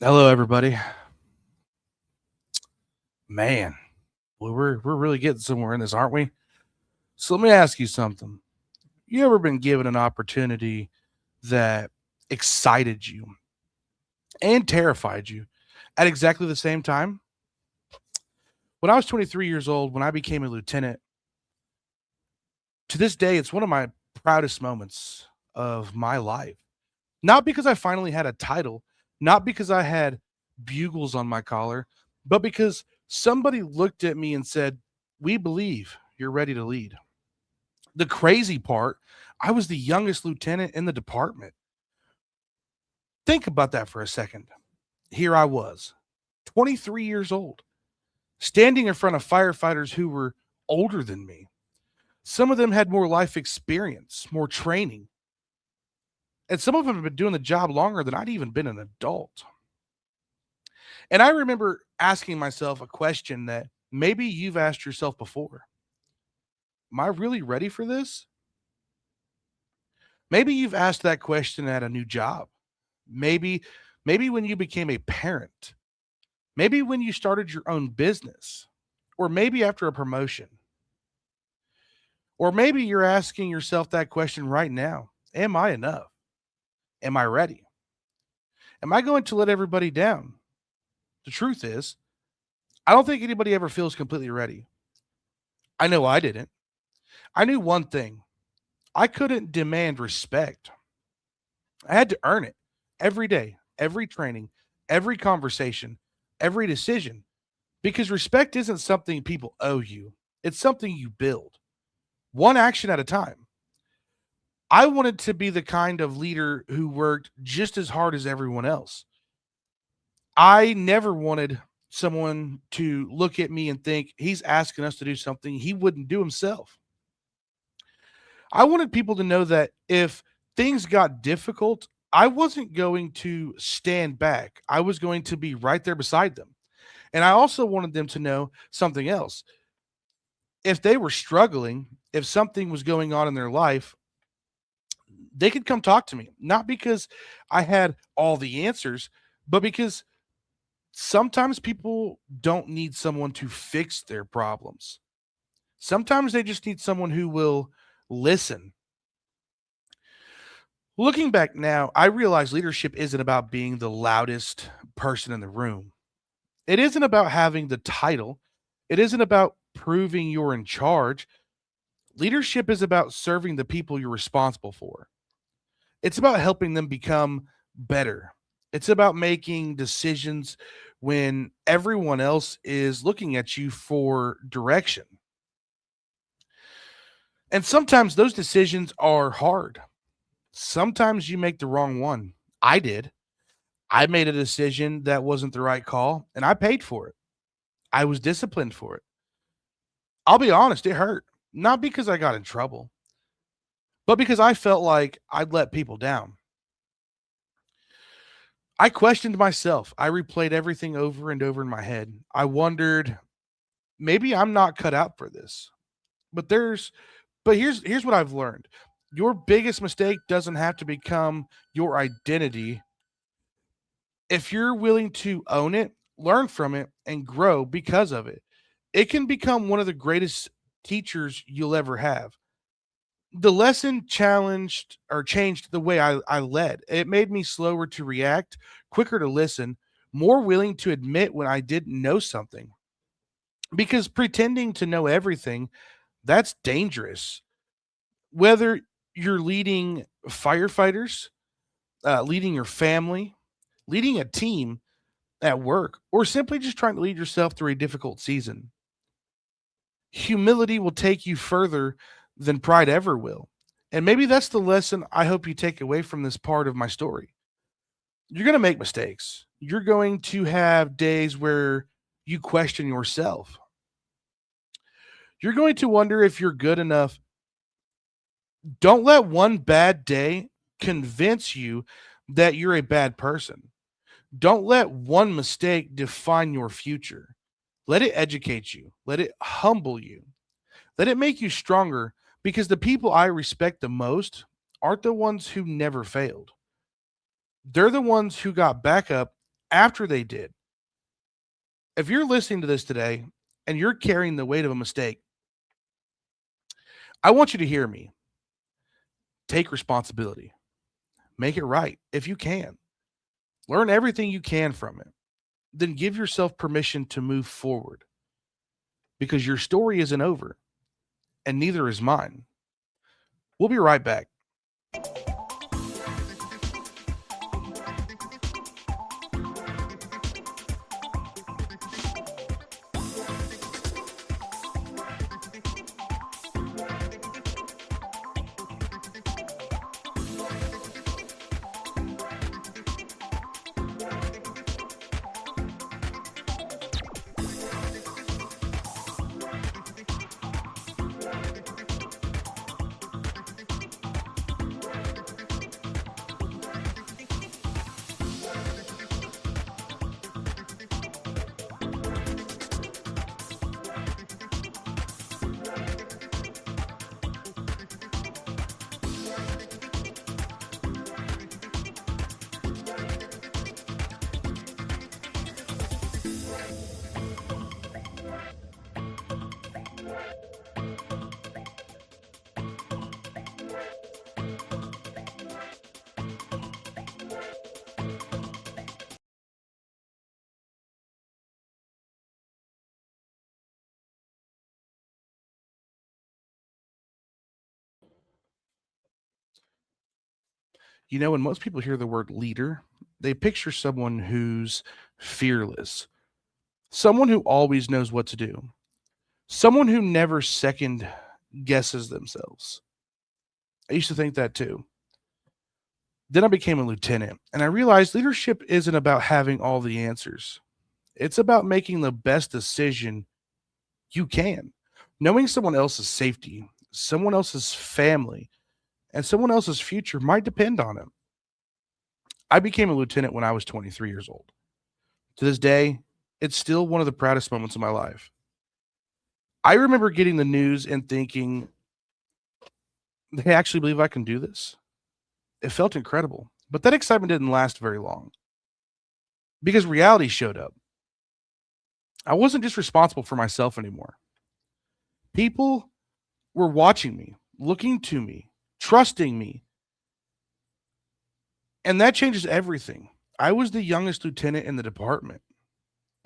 Hello, everybody. Man, we're really getting somewhere in this, aren't we? So let me ask you something. You ever been given an opportunity that excited you and terrified you at exactly the same time? When I was 23 years old, when I became a lieutenant, to this day, it's one of my proudest moments of my life. Not because I finally had a title, not because I had bugles on my collar, but because somebody looked at me and said, "We believe you're ready to lead." The crazy part, I was the youngest lieutenant in the department. Think about that for a second. Here I was, 23 years old, standing in front of firefighters who were older than me. Some of them had more life experience, more training, and some of them have been doing the job longer than I'd even been an adult. And I remember asking myself a question that maybe you've asked yourself before. Am I really ready for this? Maybe you've asked that question at a new job. Maybe maybe when you became a parent. Maybe when you started your own business. Or maybe after a promotion. Or maybe you're asking yourself that question right now. Am I enough? Am I ready? Am I going to let everybody down? The truth is, I don't think anybody ever feels completely ready. I know I didn't. I knew one thing. I couldn't demand respect. I had to earn it every day, every training, every conversation, every decision. Because respect isn't something people owe you, it's something you build, one action at a time. I wanted to be the kind of leader who worked just as hard as everyone else. I never wanted someone to look at me and think he's asking us to do something he wouldn't do himself. I wanted people to know that if things got difficult, I wasn't going to stand back. I was going to be right there beside them. And I also wanted them to know something else. If they were struggling, if something was going on in their life, they could come talk to me. Not because I had all the answers, but because sometimes people don't need someone to fix their problems. Sometimes they just need someone who will listen. Looking back now, I realize leadership isn't about being the loudest person in the room. It isn't about having the title. It isn't about proving you're in charge. Leadership is about serving the people you're responsible for. It's about helping them become better. It's about making decisions when everyone else is looking at you for direction. And sometimes those decisions are hard. Sometimes you make the wrong one. I did. I made a decision that wasn't the right call and I paid for it. I was disciplined for it. I'll be honest, it hurt. Not because I got in trouble, but because I felt like I'd let people down. I questioned myself. I replayed everything over and over in my head. I wondered, maybe I'm not cut out for this. But there's but here's what I've learned. Your biggest mistake doesn't have to become your identity. If you're willing to own it, learn from it and grow because of it, it can become one of the greatest teachers you'll ever have. The lesson challenged or changed the way I led. It made me slower to react, quicker to listen, more willing to admit when I didn't know something. Because pretending to know everything, that's dangerous. Whether you're leading firefighters, leading your family, leading a team at work, or simply just trying to lead yourself through a difficult season, humility will take you further than pride ever will. And maybe that's the lesson I hope you take away from this part of my story. You're going to make mistakes. You're going to have days where you question yourself. You're going to wonder if you're good enough. Don't let one bad day convince you that you're a bad person. Don't let one mistake define your future. Let it educate you. Let it humble you. Let it make you stronger because the people I respect the most aren't the ones who never failed. They're the ones who got back up after they did. If you're listening to this today and you're carrying the weight of a mistake, I want you to hear me. Take responsibility. Make it right if you can. Learn everything you can from it. Then give yourself permission to move forward because your story isn't over and neither is mine. We'll be right back. When most people hear the word leader, they picture someone who's fearless, someone who always knows what to do, someone who never second guesses themselves. I used to think that too. Then I became a lieutenant and I realized leadership isn't about having all the answers. It's about making the best decision you can, knowing someone else's safety, someone else's family, and someone else's future might depend on it. I became a lieutenant when I was 23 years old. To this day, it's still one of the proudest moments of my life. I remember getting the news and thinking, they actually believe I can do this. It felt incredible, but that excitement didn't last very long because reality showed up. I wasn't just responsible for myself anymore. People were watching me, looking to me, trusting me, and that changes everything. I was the youngest lieutenant in the department.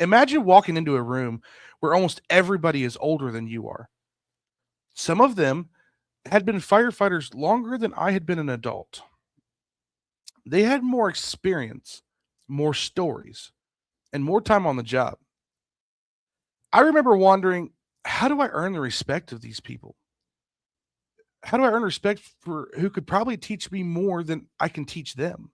Imagine walking into a room where almost everybody is older than you are. Some of them had been firefighters longer than I had been an adult. They had more experience, more stories, and more time on the job. I remember wondering, how do I earn the respect of these people? How do I earn respect for who could probably teach me more than I can teach them?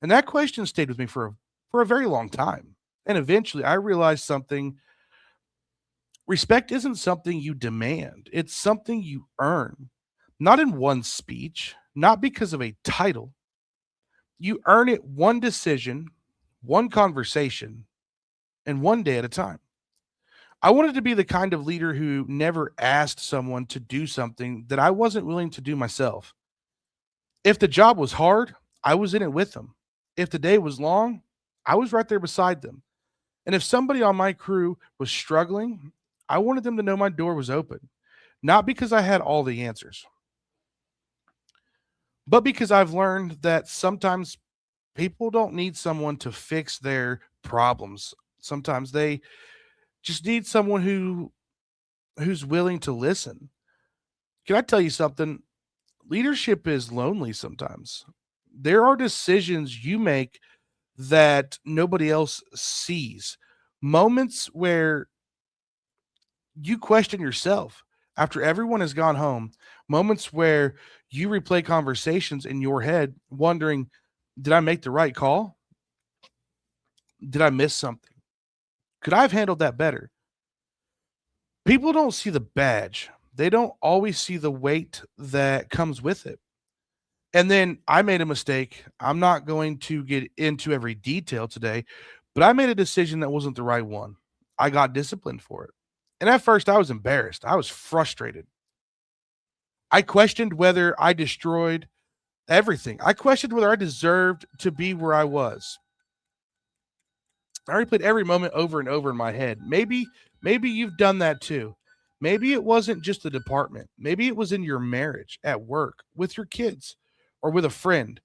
And that question stayed with me for a very long time. And eventually I realized something. Respect isn't something you demand, it's something you earn. Not in one speech, not because of a title. You earn it one decision, one conversation, and one day at a time. I wanted to be the kind of leader who never asked someone to do something that I wasn't willing to do myself. If the job was hard, I was in it with them. If the day was long, I was right there beside them. And if somebody on my crew was struggling, I wanted them to know my door was open, not because I had all the answers, but because I've learned that sometimes people don't need someone to fix their problems. Sometimes they just need someone who's willing to listen. Can I tell you something? Leadership is lonely sometimes. There are decisions you make that nobody else sees. Moments where you question yourself after everyone has gone home, moments where you replay conversations in your head wondering, did I make the right call? Did I miss something? Could I have handled that better? People don't see the badge. They don't always see the weight that comes with it. And then I made a mistake. I'm not going to get into every detail today, but I made a decision that wasn't the right one. I got disciplined for it. And at first, I was embarrassed. I was frustrated. I questioned whether I destroyed everything. I questioned whether I deserved to be where I was. I replayed every moment over and over in my head. Maybe you've done that too. Maybe it wasn't just the department. Maybe it was in your marriage, at work, with your kids, or with a friend.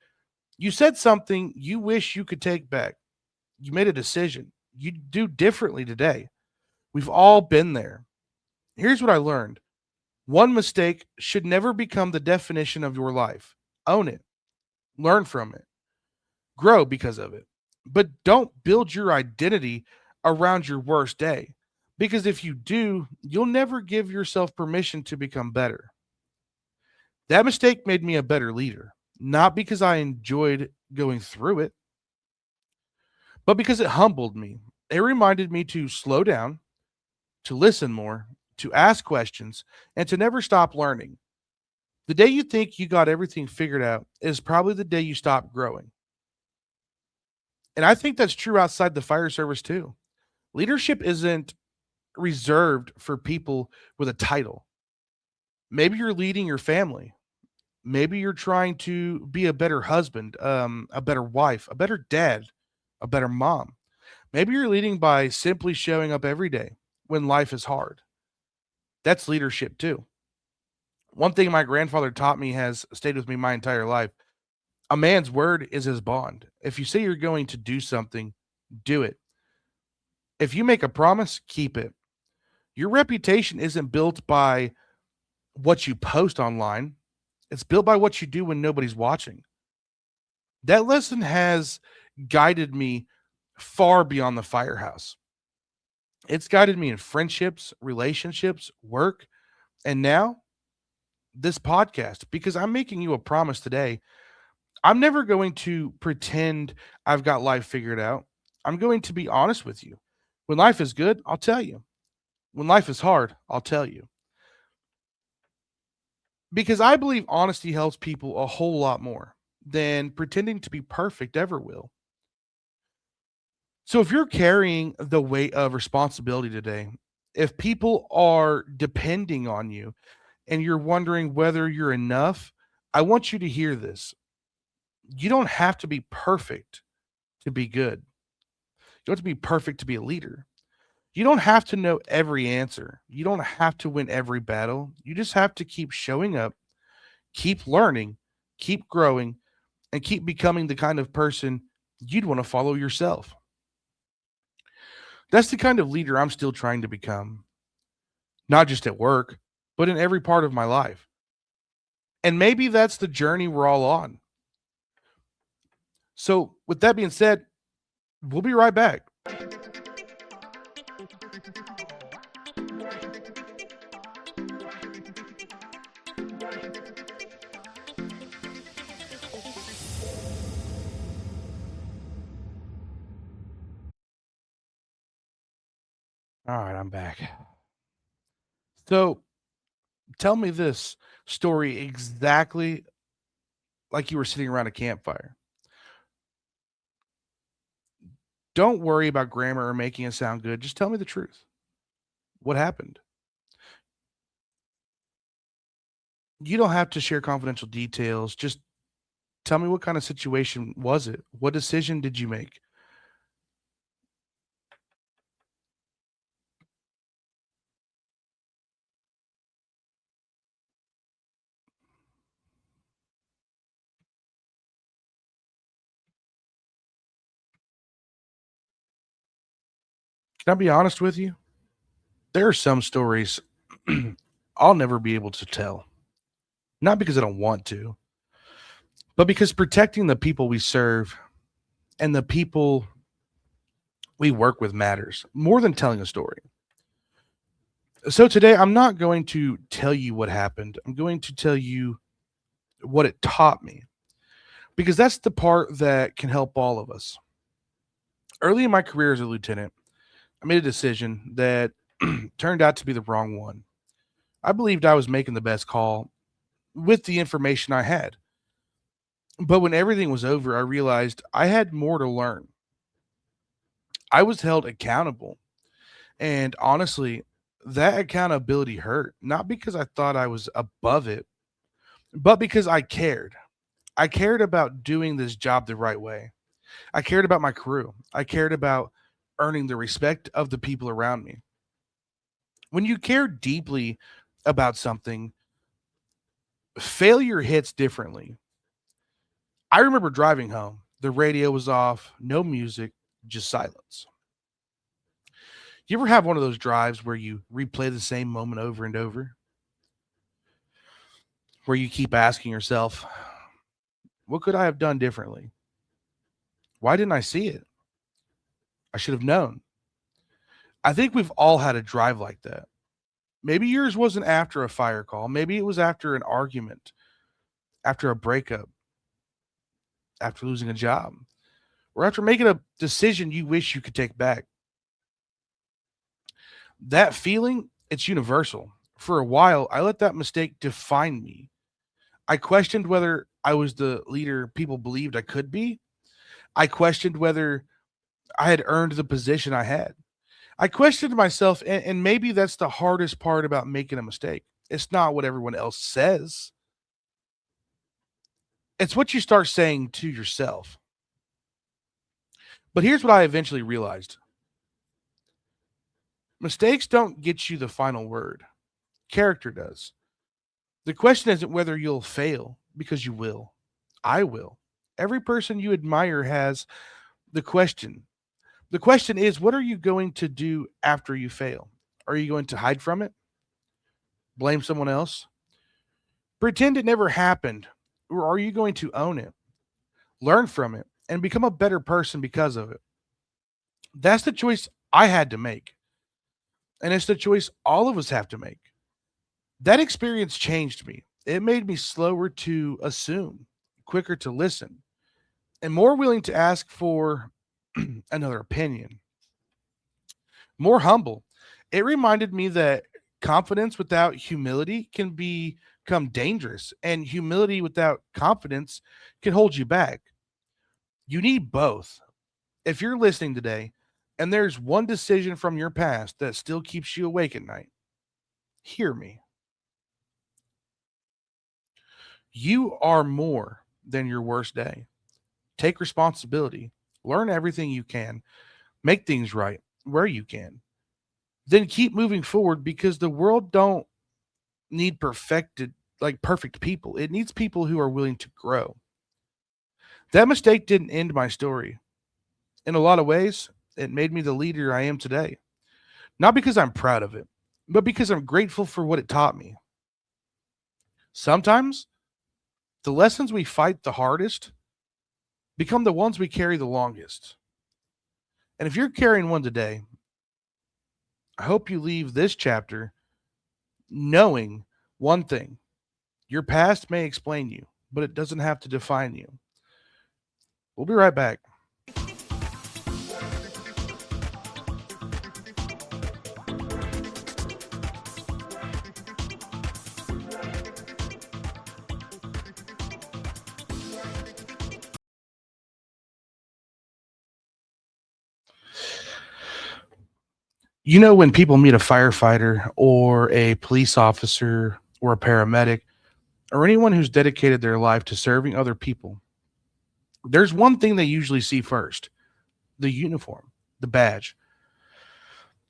You said something you wish you could take back. You made a decision you do differently today. We've all been there. Here's what I learned: one mistake should never become the definition of your life. Own it, learn from it, grow because of it. But don't build your identity around your worst day. Because if you do, you'll never give yourself permission to become better. That mistake made me a better leader, not because I enjoyed going through it, but because it humbled me. It reminded me to slow down, to listen more, to ask questions, and to never stop learning. The day you think you got everything figured out is probably the day you stop growing. And I think that's true outside the fire service too. Leadership isn't reserved for people with a title. Maybe you're leading your family. Maybe you're trying to be a better husband, a better wife, a better dad, a better mom. Maybe you're leading by simply showing up every day when life is hard. That's leadership too. One thing my grandfather taught me has stayed with me my entire life: a man's word is his bond. If you say you're going to do something, do it. If you make a promise, keep it. Your reputation isn't built by what you post online, it's built by what you do when nobody's watching. That lesson has guided me far beyond the firehouse. It's guided me in friendships, relationships, work, and now this podcast, because I'm making you a promise today. I'm never going to pretend I've got life figured out. I'm going to be honest with you. When life is good, I'll tell you. When life is hard, I'll tell you. Because I believe honesty helps people a whole lot more than pretending to be perfect ever will. So if you're carrying the weight of responsibility today, if people are depending on you and you're wondering whether you're enough, I want you to hear this. You don't have to be perfect to be good. You don't have to be perfect to be a leader. You don't have to know every answer. You don't have to win every battle. You just have to keep showing up, keep learning, keep growing, and keep becoming the kind of person you'd want to follow yourself. That's the kind of leader I'm still trying to become, not just at work, but in every part of my life. And maybe that's the journey we're all on. So, with that being said, we'll be right back. All right, I'm back. So, tell me this story exactly like you were sitting around a campfire. Don't worry about grammar or making it sound good. Just tell me the truth. What happened? You don't have to share confidential details. Just tell me, what kind of situation was it? What decision did you make? Can I be honest with you? There are some stories I'll never be able to tell. Not because I don't want to, but because protecting the people we serve and the people we work with matters more than telling a story. So today, I'm not going to tell you what happened. I'm going to tell you what it taught me, because that's the part that can help all of us. Early in my career as a lieutenant, I made a decision that turned out to be the wrong one. I believed I was making the best call with the information I had. But when everything was over, I realized I had more to learn. I was held accountable. And honestly, that accountability hurt, not because I thought I was above it, but because I cared. I cared about doing this job the right way. I cared about my crew. I cared about earning the respect of the people around me. When you care deeply about something, failure hits differently. I remember driving home. The radio was off, no music, just silence. You ever have one of those drives where you replay the same moment over and over, where you keep asking yourself, what could I have done differently? Why didn't I see it? I should have known. I think we've all had a drive like that. Maybe yours wasn't after a fire call. Maybe it was after an argument, after a breakup, after losing a job, or after making a decision you wish you could take back. That feeling, it's universal. For a while, I let that mistake define me. I questioned whether I was the leader people believed I could be. I questioned whether I had earned the position I had. I questioned myself, and maybe that's the hardest part about making a mistake. It's not what everyone else says, it's what you start saying to yourself. But here's what I eventually realized: mistakes don't get you the final word, character does. The question isn't whether you'll fail, because you will. I will. Every person you admire has the question. The question is, what are you going to do after you fail? Are you going to hide from it? Blame someone else? Pretend it never happened? Or are you going to own it, learn from it, and become a better person because of it? That's the choice I had to make. And it's the choice all of us have to make. That experience changed me. It made me slower to assume, quicker to listen, and more willing to ask for another opinion, more humble. It reminded me that confidence without humility can become dangerous, and humility without confidence can hold you back. You need both. If you're listening today and there's one decision from your past that still keeps you awake at night, hear me. You are more than your worst day. Take responsibility. Learn everything you can. Make things right where you can. Then keep moving forward, because the world don't need perfect people. It needs people who are willing to grow. That mistake didn't end my story. In a lot of ways, it made me the leader I am today. Not because I'm proud of it, but because I'm grateful for what it taught me. Sometimes the lessons we fight the hardest become the ones we carry the longest. And if you're carrying one today, I hope you leave this chapter knowing one thing: your past may explain you, but it doesn't have to define you. We'll be right back. You know, when people meet a firefighter or a police officer or a paramedic or anyone who's dedicated their life to serving other people, there's one thing they usually see first: the uniform, the badge,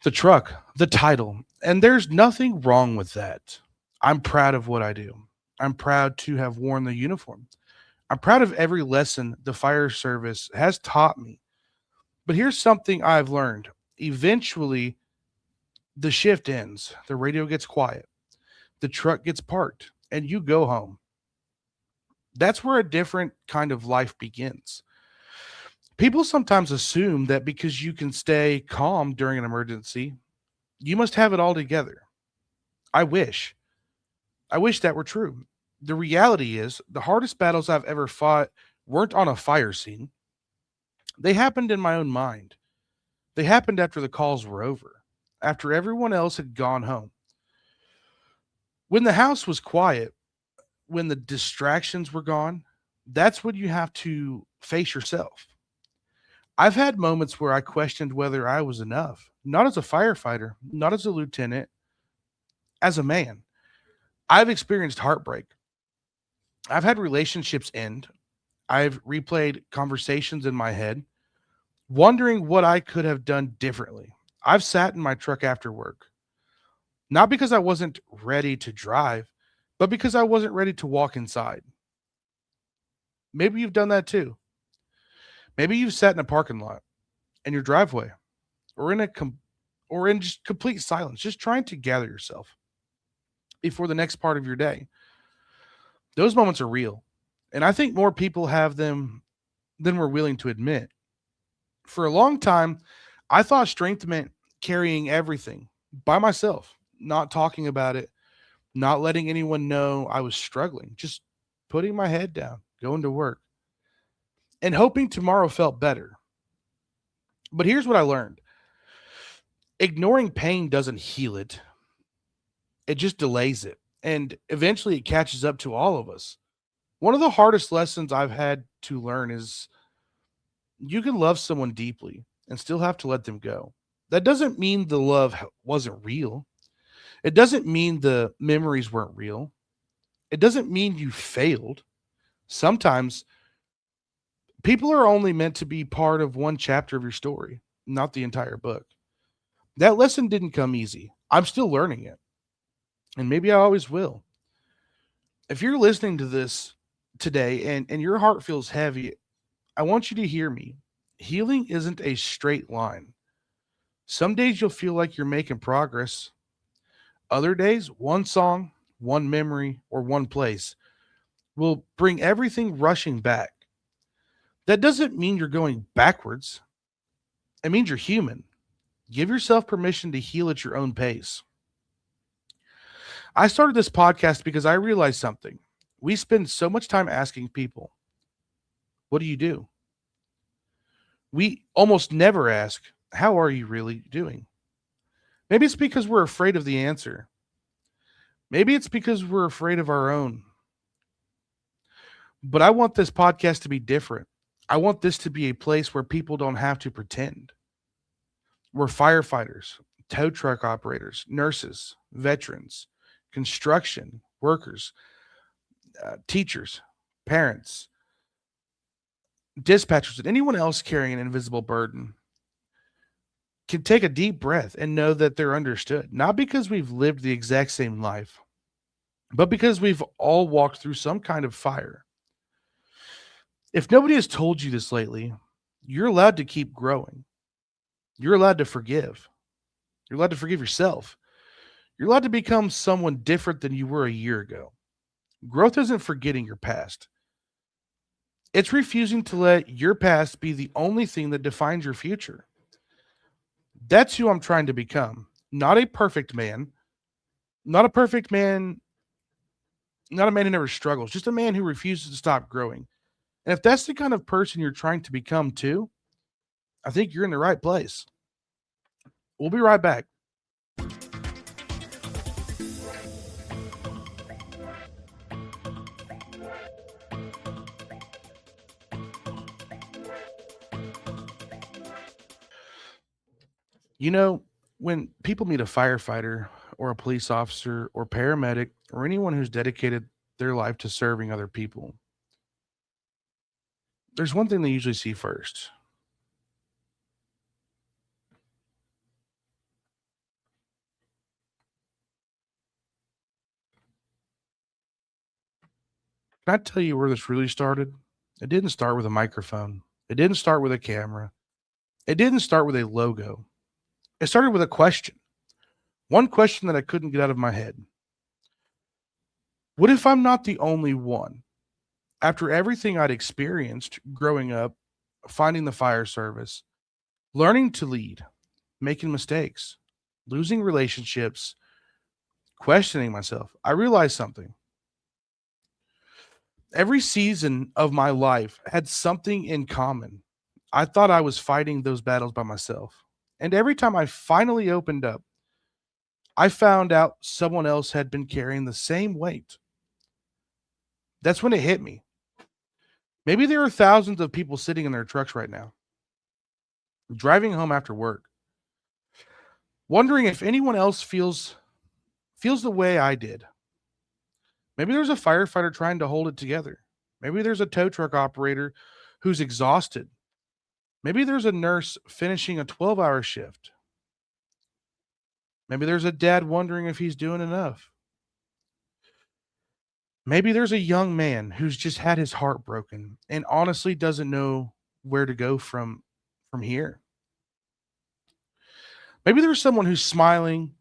the truck, the title. And there's nothing wrong with that. I'm proud of what I do. I'm proud to have worn the uniform. I'm proud of every lesson the fire service has taught me. But here's something I've learned. Eventually, the shift ends, the radio gets quiet, the truck gets parked, and you go home. That's where a different kind of life begins. People sometimes assume that because you can stay calm during an emergency, you must have it all together. I wish. I wish that were true. The reality is, the hardest battles I've ever fought weren't on a fire scene. They happened in my own mind. They happened after the calls were over, after everyone else had gone home. When the house was quiet, when the distractions were gone, that's when you have to face yourself. I've had moments where I questioned whether I was enough, not as a firefighter, not as a lieutenant, as a man. I've experienced heartbreak. I've had relationships end. I've replayed conversations in my head, wondering what I could have done differently. I've sat in my truck after work, not because I wasn't ready to drive, but because I wasn't ready to walk inside. Maybe you've done that too. Maybe you've sat in a parking lot, in your driveway, or or in just complete silence, just trying to gather yourself before the next part of your day. Those moments are real. And I think more people have them than we're willing to admit. For a long time, I thought strength meant carrying everything by myself, not talking about it, not letting anyone know I was struggling, just putting my head down, going to work, and hoping tomorrow felt better. But here's what I learned: ignoring pain doesn't heal it, it just delays it. And eventually it catches up to all of us. One of the hardest lessons I've had to learn is you can love someone deeply and still have to let them go. That doesn't mean the love wasn't real. It doesn't mean the memories weren't real. It doesn't mean you failed. Sometimes people are only meant to be part of one chapter of your story, not the entire book. That lesson didn't come easy. I'm still learning it, and maybe I always will. If you're listening to this today and your heart feels heavy, I want you to hear me. Healing isn't a straight line. Some days you'll feel like you're making progress. Other days, one song, one memory, or one place will bring everything rushing back. That doesn't mean you're going backwards. It means you're human. Give yourself permission to heal at your own pace. I started this podcast because I realized something. We spend so much time asking people, what do you do? We almost never ask, how are you really doing? Maybe it's because we're afraid of the answer. Maybe it's because we're afraid of our own. But I want this podcast to be different. I want this to be a place where people don't have to pretend. We're firefighters, tow truck operators, nurses, veterans, construction workers, teachers, parents, dispatchers, and anyone else carrying an invisible burden can take a deep breath and know that they're understood, not because we've lived the exact same life, but because we've all walked through some kind of fire. If nobody has told you this lately, you're allowed to keep growing. You're allowed to forgive. You're allowed to forgive yourself. You're allowed to become someone different than you were a year ago. Growth isn't forgetting your past. It's refusing to let your past be the only thing that defines your future. That's who I'm trying to become. Not a perfect man, not a perfect man, not a man who never struggles, just a man who refuses to stop growing. And if that's the kind of person you're trying to become too, I think you're in the right place. We'll be right back. You know, when people meet a firefighter or a police officer or paramedic or anyone who's dedicated their life to serving other people, there's one thing they usually see first. Can I tell you where this really started? It didn't start with a microphone. It didn't start with a camera. It didn't start with a logo. It started with a question. One question that I couldn't get out of my head. What if I'm not the only one? After everything I'd experienced growing up, finding the fire service, learning to lead, making mistakes, losing relationships, questioning myself, I realized something. Every season of my life had something in common. I thought I was fighting those battles by myself. And every time I finally opened up, I found out someone else had been carrying the same weight. That's when it hit me. Maybe there are thousands of people sitting in their trucks right now, driving home after work, wondering if anyone else feels the way I did. Maybe there's a firefighter trying to hold it together. Maybe there's a tow truck operator who's exhausted. Maybe there's a nurse finishing a 12-hour shift. Maybe there's a dad wondering if he's doing enough. Maybe there's a young man who's just had his heart broken and honestly doesn't know where to go from here. Maybe there's someone who's smiling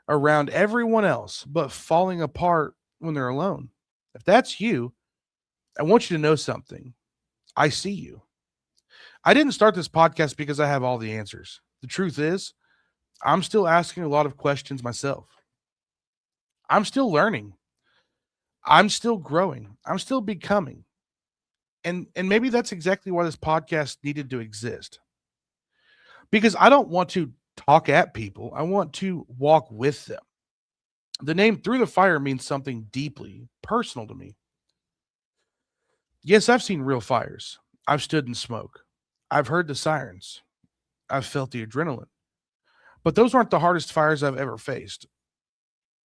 around everyone else but falling apart when they're alone. If that's you, I want you to know something. I see you. I didn't start this podcast because I have all the answers. The truth is, I'm still asking a lot of questions myself. I'm still learning. I'm still growing. I'm still becoming. And maybe that's exactly why this podcast needed to exist. Because I don't want to talk at people. I want to walk with them. The name Through the Fire means something deeply personal to me. Yes, I've seen real fires. I've stood in smoke. I've heard the sirens. I've felt the adrenaline. But those aren't the hardest fires I've ever faced.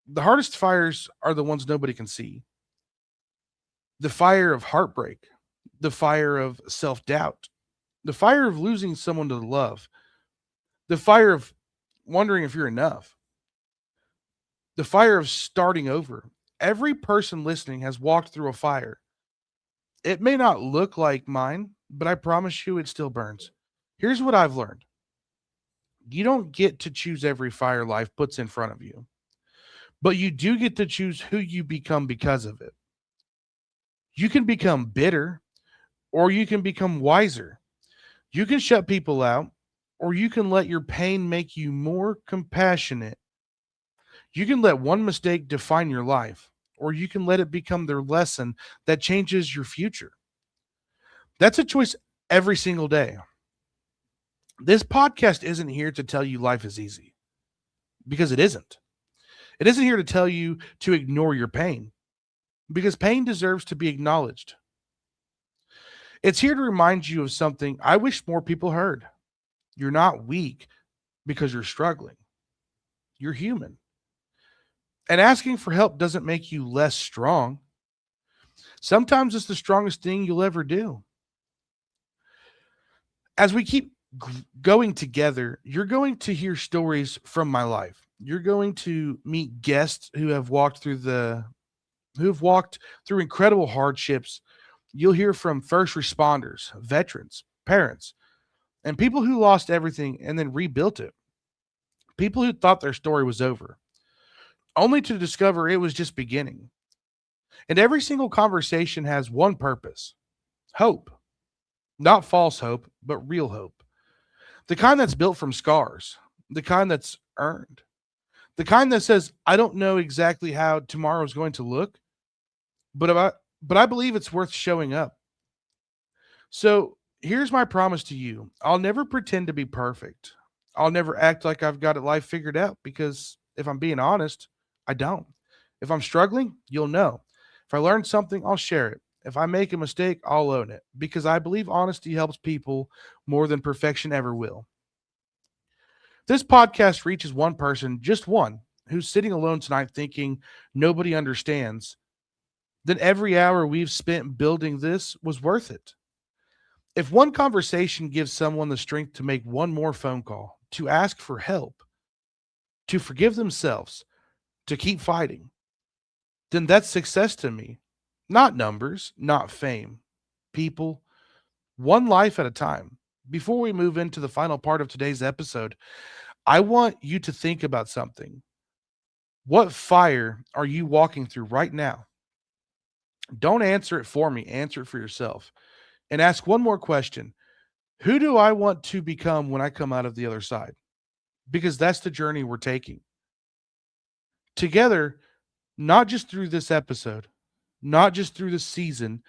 The hardest fires are the ones nobody can see. The fire of heartbreak, the fire of self doubt, the fire of losing someone to love, the fire of wondering if you're enough, the fire of starting over. Every person listening has walked through a fire. It may not look like mine, but I promise you it still burns. Here's what I've learned: you don't get to choose every fire life puts in front of you, but you do get to choose who you become because of it. You can become bitter or you can become wiser. You can shut people out or you can let your pain make you more compassionate. You can let one mistake define your life or you can let it become their lesson that changes your future. That's a choice every single day. This podcast isn't here to tell you life is easy because it isn't. It isn't here to tell you to ignore your pain because pain deserves to be acknowledged. It's here to remind you of something I wish more people heard. You're not weak because you're struggling. You're human. And asking for help doesn't make you less strong. Sometimes it's the strongest thing you'll ever do. As we keep going together, you're going to hear stories from my life. You're going to meet guests who have walked through incredible hardships. You'll hear from first responders, veterans, parents, and people who lost everything and then rebuilt it. People who thought their story was over, only to discover it was just beginning. And every single conversation has one purpose: hope. Not false hope, but real hope. The kind that's built from scars, the kind that's earned, the kind that says, I don't know exactly how tomorrow's going to look, but I believe it's worth showing up. So here's my promise to you: I'll never pretend to be perfect. I'll never act like I've got it life figured out because if I'm being honest, I don't. If I'm struggling, you'll know. If I learn something, I'll share it. If I make a mistake, I'll own it because I believe honesty helps people more than perfection ever will. This podcast reaches one person, just one, who's sitting alone tonight thinking nobody understands. Then every hour we've spent building this was worth it. If one conversation gives someone the strength to make one more phone call, to ask for help, to forgive themselves, to keep fighting, then that's success to me. Not numbers, not fame. People, one life at a time. Before we move into the final part of today's episode, I want you to think about something. What fire are you walking through right now? Don't answer it for me, answer it for yourself. And ask one more question: who do I want to become when I come out of the other side? Because that's the journey we're taking together, not just through this episode, not just through this season,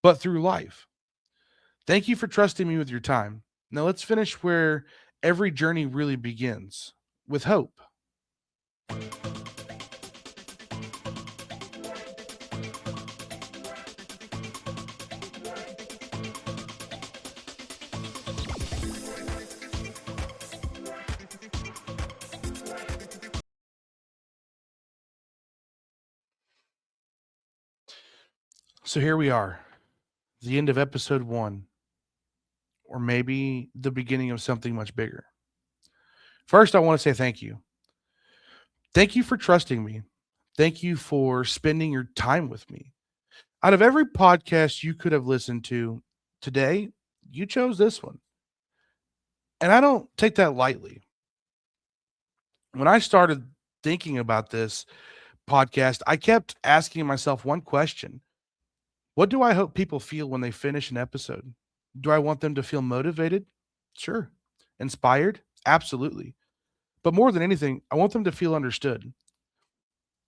but through life. Thank you for trusting me with your time. Now let's finish where every journey really begins, with hope. So here we are, the end of episode 1. or maybe the beginning of something much bigger. First, I want to say thank you. Thank you for trusting me. Thank you for spending your time with me. Out of every podcast you could have listened to today, you chose this one. And I don't take that lightly. When I started thinking about this podcast, I kept asking myself one question. What do I hope people feel when they finish an episode? Do I want them to feel motivated? Sure. Inspired? Absolutely. But more than anything, I want them to feel understood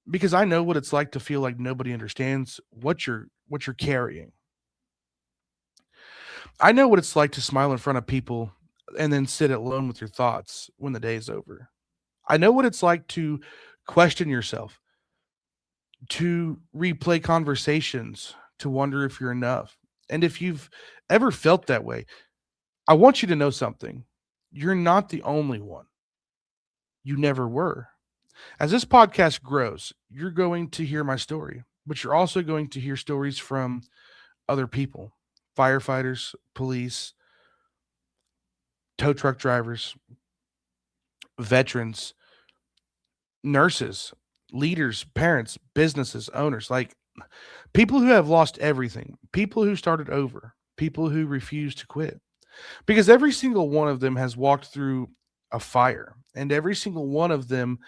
because I know what it's like to feel like nobody understands what you're carrying. I know what it's like to smile in front of people and then sit alone with your thoughts when the day's over. I know what it's like to question yourself, to replay conversations, to wonder if you're enough. And if you've ever felt that way, I want you to know something. You're not the only one. You never were. As this podcast grows, you're going to hear my story, but you're also going to hear stories from other people, firefighters, police, tow truck drivers, veterans, nurses, leaders, parents, businesses, owners, like people who have lost everything, people who started over, people who refuse to quit. Because every single one of them has walked through a fire, and every single one of them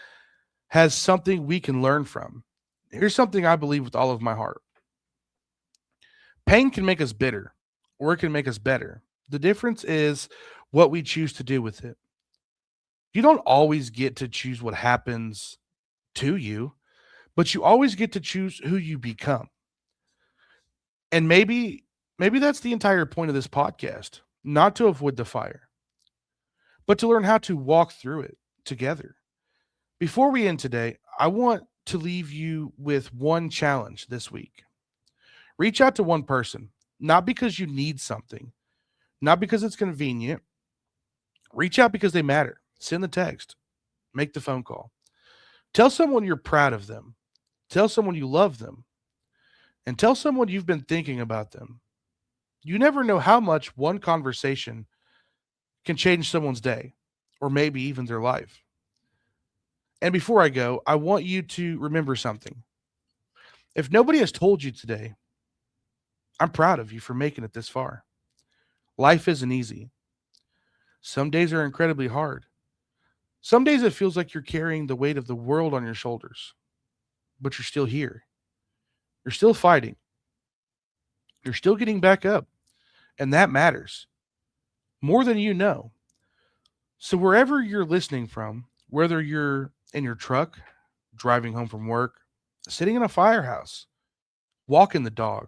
has something we can learn from. Here's something I believe with all of my heart: pain can make us bitter, or it can make us better. The difference is what we choose to do with it. You don't always get to choose what happens to you, but you always get to choose who you become. And maybe that's the entire point of this podcast, not to avoid the fire, but to learn how to walk through it together. Before we end today, I want to leave you with one challenge this week. Reach out to one person, not because you need something, not because it's convenient. Reach out because they matter. Send the text, make the phone call. Tell someone you're proud of them. Tell someone you love them, and tell someone you've been thinking about them. You never know how much one conversation can change someone's day or maybe even their life. And before I go, I want you to remember something. If nobody has told you today, I'm proud of you for making it this far. Life isn't easy. Some days are incredibly hard. Some days it feels like you're carrying the weight of the world on your shoulders, but you're still here. You're still fighting. You're still getting back up, and that matters more than you know. So, wherever you're listening from, whether you're in your truck, driving home from work, sitting in a firehouse, walking the dog,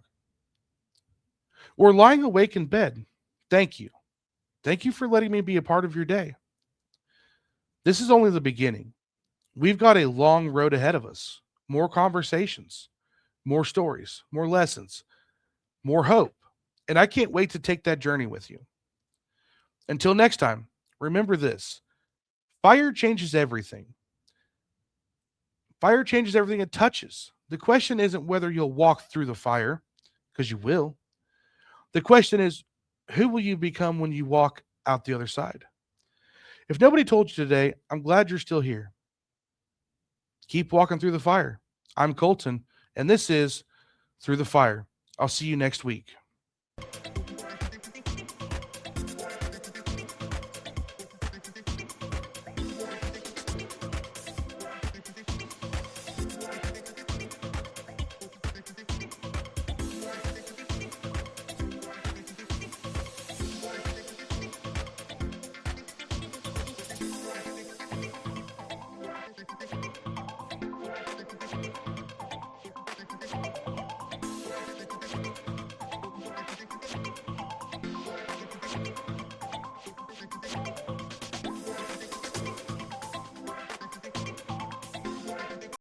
or lying awake in bed, thank you. Thank you for letting me be a part of your day. This is only the beginning. We've got a long road ahead of us, more conversations, more stories, more lessons, more hope. And I can't wait to take that journey with you. Until next time, remember this: fire changes everything. Fire changes everything it touches. The question isn't whether you'll walk through the fire, because you will. The question is, who will you become when you walk out the other side? If nobody told you today, I'm glad you're still here. Keep walking through the fire. I'm Colton, and this is Through the Fire. I'll see you next week.